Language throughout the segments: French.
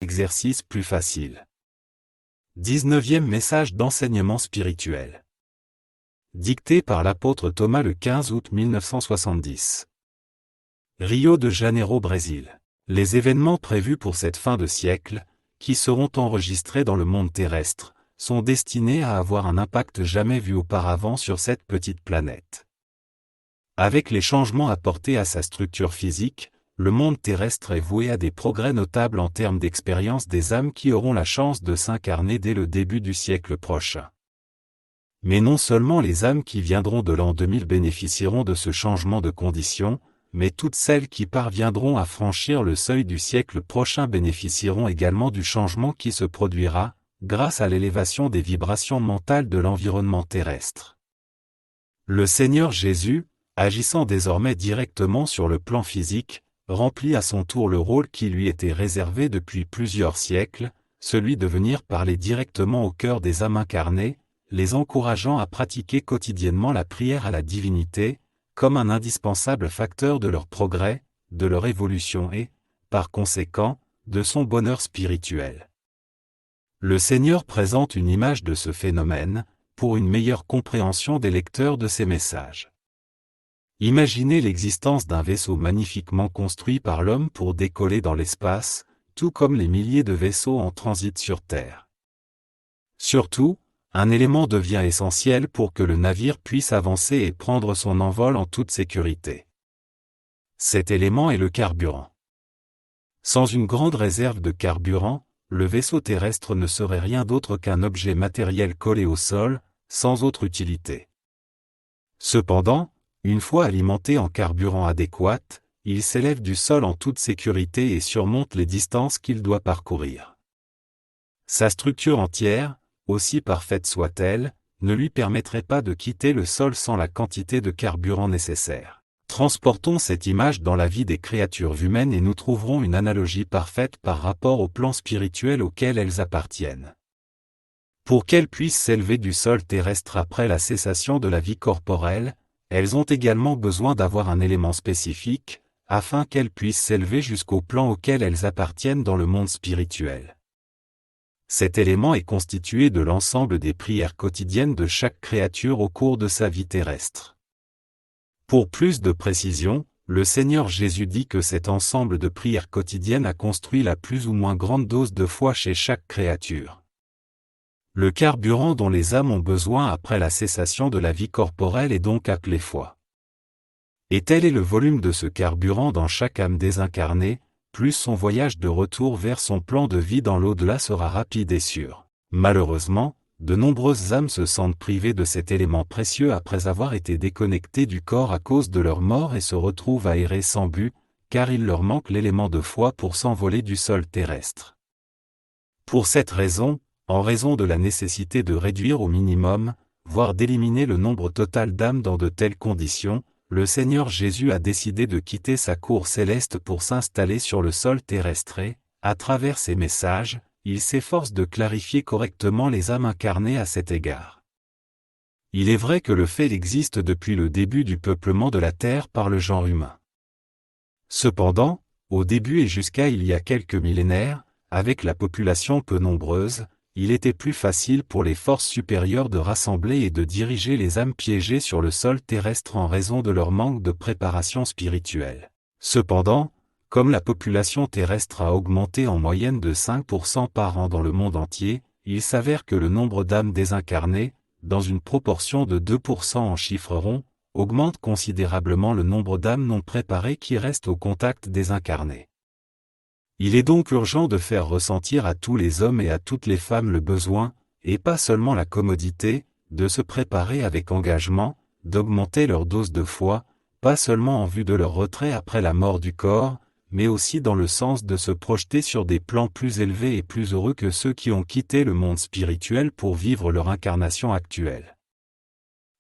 exercice plus facile. 19e message d'enseignement spirituel. Dicté par l'apôtre Thomas le 15 août 1970. Rio de Janeiro, Brésil. Les événements prévus pour cette fin de siècle, qui seront enregistrés dans le monde terrestre, sont destinés à avoir un impact jamais vu auparavant sur cette petite planète. Avec les changements apportés à sa structure physique, le monde terrestre est voué à des progrès notables en termes d'expérience des âmes qui auront la chance de s'incarner dès le début du siècle prochain. Mais non seulement les âmes qui viendront de l'an 2000 bénéficieront de ce changement de conditions, mais toutes celles qui parviendront à franchir le seuil du siècle prochain bénéficieront également du changement qui se produira, grâce à l'élévation des vibrations mentales de l'environnement terrestre. Le Seigneur Jésus, agissant désormais directement sur le plan physique, remplit à son tour le rôle qui lui était réservé depuis plusieurs siècles, celui de venir parler directement au cœur des âmes incarnées, les encourageant à pratiquer quotidiennement la prière à la divinité, comme un indispensable facteur de leur progrès, de leur évolution et, par conséquent, de son bonheur spirituel. Le Seigneur présente une image de ce phénomène, pour une meilleure compréhension des lecteurs de ses messages. Imaginez l'existence d'un vaisseau magnifiquement construit par l'homme pour décoller dans l'espace, tout comme les milliers de vaisseaux en transit sur Terre. Surtout, un élément devient essentiel pour que le navire puisse avancer et prendre son envol en toute sécurité. Cet élément est le carburant. Sans une grande réserve de carburant, le vaisseau terrestre ne serait rien d'autre qu'un objet matériel collé au sol, sans autre utilité. Cependant, une fois alimenté en carburant adéquat, il s'élève du sol en toute sécurité et surmonte les distances qu'il doit parcourir. Sa structure entière, aussi parfaite soit-elle, ne lui permettrait pas de quitter le sol sans la quantité de carburant nécessaire. Transportons cette image dans la vie des créatures humaines et nous trouverons une analogie parfaite par rapport au plan spirituel auquel elles appartiennent. Pour qu'elles puissent s'élever du sol terrestre après la cessation de la vie corporelle, elles ont également besoin d'avoir un élément spécifique, afin qu'elles puissent s'élever jusqu'au plan auquel elles appartiennent dans le monde spirituel. Cet élément est constitué de l'ensemble des prières quotidiennes de chaque créature au cours de sa vie terrestre. Pour plus de précision, le Seigneur Jésus dit que cet ensemble de prières quotidiennes a construit la plus ou moins grande dose de foi chez chaque créature. Le carburant dont les âmes ont besoin après la cessation de la vie corporelle est donc appelé foi. Et tel est le volume de ce carburant dans chaque âme désincarnée, plus son voyage de retour vers son plan de vie dans l'au-delà sera rapide et sûr. Malheureusement, de nombreuses âmes se sentent privées de cet élément précieux après avoir été déconnectées du corps à cause de leur mort et se retrouvent à errer sans but, car il leur manque l'élément de foi pour s'envoler du sol terrestre. Pour cette raison, en raison de la nécessité de réduire au minimum, voire d'éliminer le nombre total d'âmes dans de telles conditions, le Seigneur Jésus a décidé de quitter sa cour céleste pour s'installer sur le sol terrestre et, à travers ses messages, il s'efforce de clarifier correctement les âmes incarnées à cet égard. Il est vrai que le fait existe depuis le début du peuplement de la Terre par le genre humain. Cependant, au début et jusqu'à il y a quelques millénaires, avec la population peu nombreuse, il était plus facile pour les forces supérieures de rassembler et de diriger les âmes piégées sur le sol terrestre en raison de leur manque de préparation spirituelle. Cependant, comme la population terrestre a augmenté en moyenne de 5% par an dans le monde entier, il s'avère que le nombre d'âmes désincarnées, dans une proportion de 2% en chiffre rond, augmente considérablement le nombre d'âmes non préparées qui restent au contact des incarnés. Il est donc urgent de faire ressentir à tous les hommes et à toutes les femmes le besoin, et pas seulement la commodité, de se préparer avec engagement, d'augmenter leur dose de foi, pas seulement en vue de leur retrait après la mort du corps, mais aussi dans le sens de se projeter sur des plans plus élevés et plus heureux que ceux qui ont quitté le monde spirituel pour vivre leur incarnation actuelle.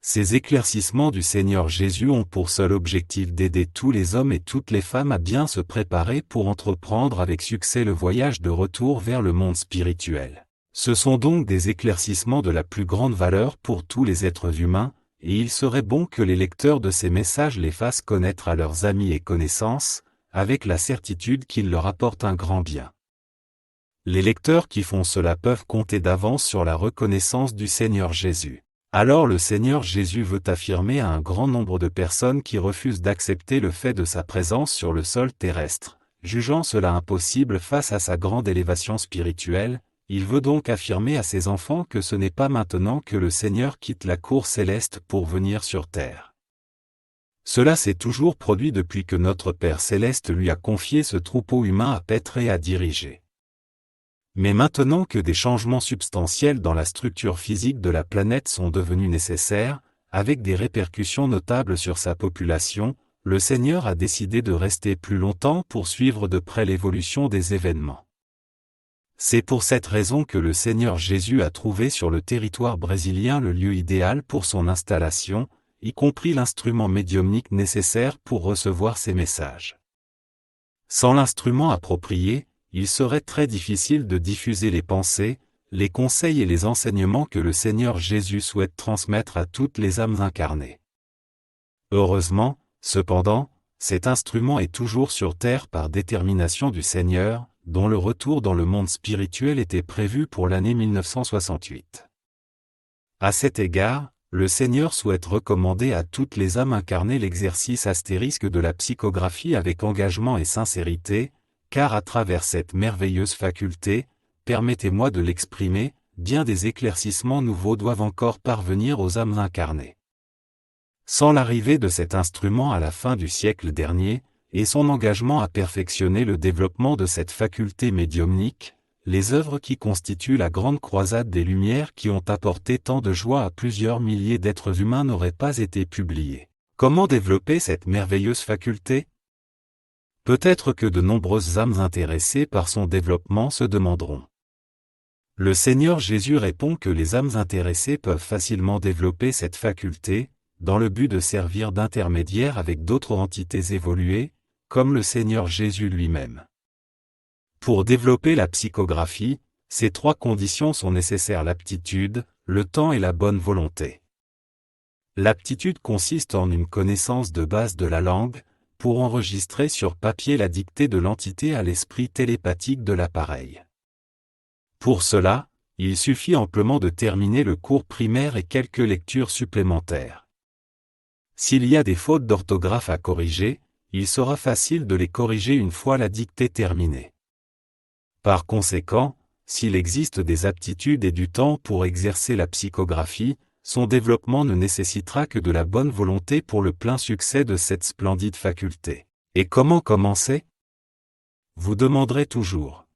Ces éclaircissements du Seigneur Jésus ont pour seul objectif d'aider tous les hommes et toutes les femmes à bien se préparer pour entreprendre avec succès le voyage de retour vers le monde spirituel. Ce sont donc des éclaircissements de la plus grande valeur pour tous les êtres humains, et il serait bon que les lecteurs de ces messages les fassent connaître à leurs amis et connaissances, avec la certitude qu'ils leur apportent un grand bien. Les lecteurs qui font cela peuvent compter d'avance sur la reconnaissance du Seigneur Jésus. Alors le Seigneur Jésus veut affirmer à un grand nombre de personnes qui refusent d'accepter le fait de sa présence sur le sol terrestre, jugeant cela impossible face à sa grande élévation spirituelle. Il veut donc affirmer à ses enfants que ce n'est pas maintenant que le Seigneur quitte la cour céleste pour venir sur terre. Cela s'est toujours produit depuis que notre Père céleste lui a confié ce troupeau humain à paître et à diriger. Mais maintenant que des changements substantiels dans la structure physique de la planète sont devenus nécessaires, avec des répercussions notables sur sa population, le Seigneur a décidé de rester plus longtemps pour suivre de près l'évolution des événements. C'est pour cette raison que le Seigneur Jésus a trouvé sur le territoire brésilien le lieu idéal pour son installation, y compris l'instrument médiumnique nécessaire pour recevoir ses messages. Sans l'instrument approprié, il serait très difficile de diffuser les pensées, les conseils et les enseignements que le Seigneur Jésus souhaite transmettre à toutes les âmes incarnées. Heureusement, cependant, cet instrument est toujours sur terre par détermination du Seigneur, dont le retour dans le monde spirituel était prévu pour l'année 1968. À cet égard, le Seigneur souhaite recommander à toutes les âmes incarnées l'exercice astérisque de la psychographie avec engagement et sincérité, car à travers cette merveilleuse faculté, permettez-moi de l'exprimer, bien des éclaircissements nouveaux doivent encore parvenir aux âmes incarnées. Sans l'arrivée de cet instrument à la fin du siècle dernier, et son engagement à perfectionner le développement de cette faculté médiumnique, les œuvres qui constituent la grande croisade des Lumières qui ont apporté tant de joie à plusieurs milliers d'êtres humains n'auraient pas été publiées. Comment développer cette merveilleuse faculté ? Peut-être que de nombreuses âmes intéressées par son développement se demanderont. Le Seigneur Jésus répond que les âmes intéressées peuvent facilement développer cette faculté, dans le but de servir d'intermédiaire avec d'autres entités évoluées, comme le Seigneur Jésus lui-même. Pour développer la psychographie, ces trois conditions sont nécessaires: l'aptitude, le temps et la bonne volonté. L'aptitude consiste en une connaissance de base de la langue, pour enregistrer sur papier la dictée de l'entité à l'esprit télépathique de l'appareil. Pour cela, il suffit amplement de terminer le cours primaire et quelques lectures supplémentaires. S'il y a des fautes d'orthographe à corriger, il sera facile de les corriger une fois la dictée terminée. Par conséquent, s'il existe des aptitudes et du temps pour exercer la psychographie, son développement ne nécessitera que de la bonne volonté pour le plein succès de cette splendide faculté. Et comment commencer ? Vous demanderez toujours.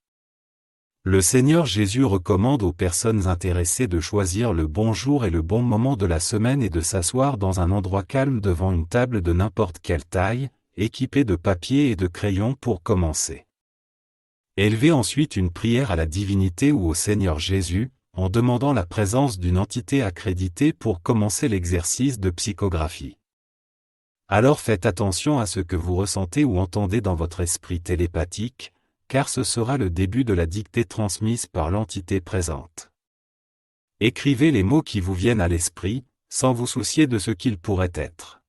Le Seigneur Jésus recommande aux personnes intéressées de choisir le bon jour et le bon moment de la semaine et de s'asseoir dans un endroit calme devant une table de n'importe quelle taille, équipée de papier et de crayons pour commencer. Élevez ensuite une prière à la divinité ou au Seigneur Jésus, en demandant la présence d'une entité accréditée pour commencer l'exercice de psychographie. Alors faites attention à ce que vous ressentez ou entendez dans votre esprit télépathique, car ce sera le début de la dictée transmise par l'entité présente. Écrivez les mots qui vous viennent à l'esprit, sans vous soucier de ce qu'ils pourraient être.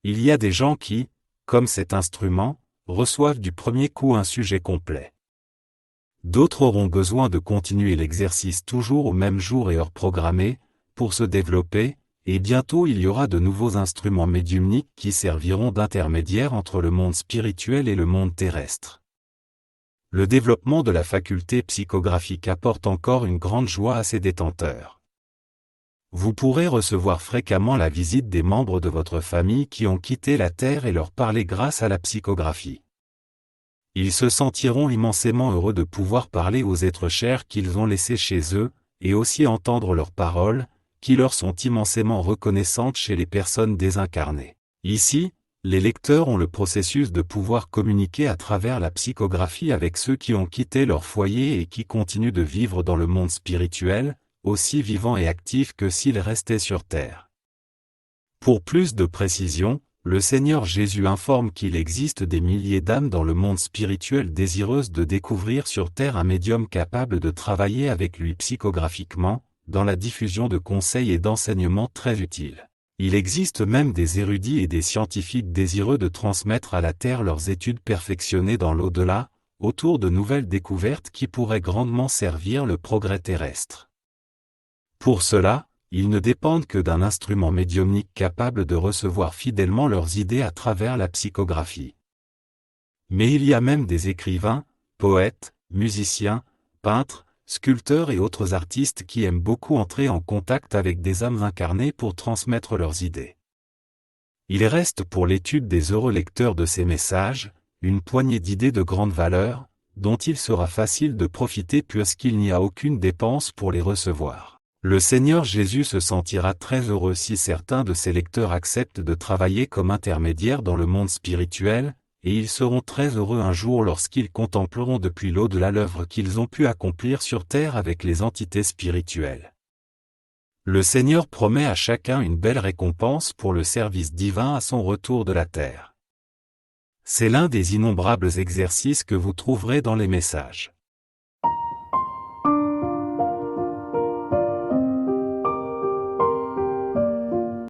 Il y a des gens qui, comme cet instrument, reçoivent du premier coup un sujet complet. D'autres auront besoin de continuer l'exercice toujours au même jour et heure programmée, pour se développer, et bientôt il y aura de nouveaux instruments médiumniques qui serviront d'intermédiaires entre le monde spirituel et le monde terrestre. Le développement de la faculté psychographique apporte encore une grande joie à ses détenteurs. Vous pourrez recevoir fréquemment la visite des membres de votre famille qui ont quitté la Terre et leur parler grâce à la psychographie. Ils se sentiront immensément heureux de pouvoir parler aux êtres chers qu'ils ont laissés chez eux, et aussi entendre leurs paroles, qui leur sont immensément reconnaissantes chez les personnes désincarnées. Ici, les lecteurs ont le processus de pouvoir communiquer à travers la psychographie avec ceux qui ont quitté leur foyer et qui continuent de vivre dans le monde spirituel, aussi vivants et actifs que s'ils restaient sur Terre. Pour plus de précision, le Seigneur Jésus informe qu'il existe des milliers d'âmes dans le monde spirituel désireuses de découvrir sur Terre un médium capable de travailler avec lui psychographiquement, dans la diffusion de conseils et d'enseignements très utiles. Il existe même des érudits et des scientifiques désireux de transmettre à la Terre leurs études perfectionnées dans l'au-delà, autour de nouvelles découvertes qui pourraient grandement servir le progrès terrestre. Pour cela, ils ne dépendent que d'un instrument médiumnique capable de recevoir fidèlement leurs idées à travers la psychographie. Mais il y a même des écrivains, poètes, musiciens, peintres, sculpteurs et autres artistes qui aiment beaucoup entrer en contact avec des âmes incarnées pour transmettre leurs idées. Il reste pour l'étude des heureux lecteurs de ces messages, une poignée d'idées de grande valeur, dont il sera facile de profiter puisqu'il n'y a aucune dépense pour les recevoir. Le Seigneur Jésus se sentira très heureux si certains de ses lecteurs acceptent de travailler comme intermédiaires dans le monde spirituel, et ils seront très heureux un jour lorsqu'ils contempleront depuis l'au-delà l'œuvre qu'ils ont pu accomplir sur terre avec les entités spirituelles. Le Seigneur promet à chacun une belle récompense pour le service divin à son retour de la terre. C'est l'un des innombrables exercices que vous trouverez dans les messages.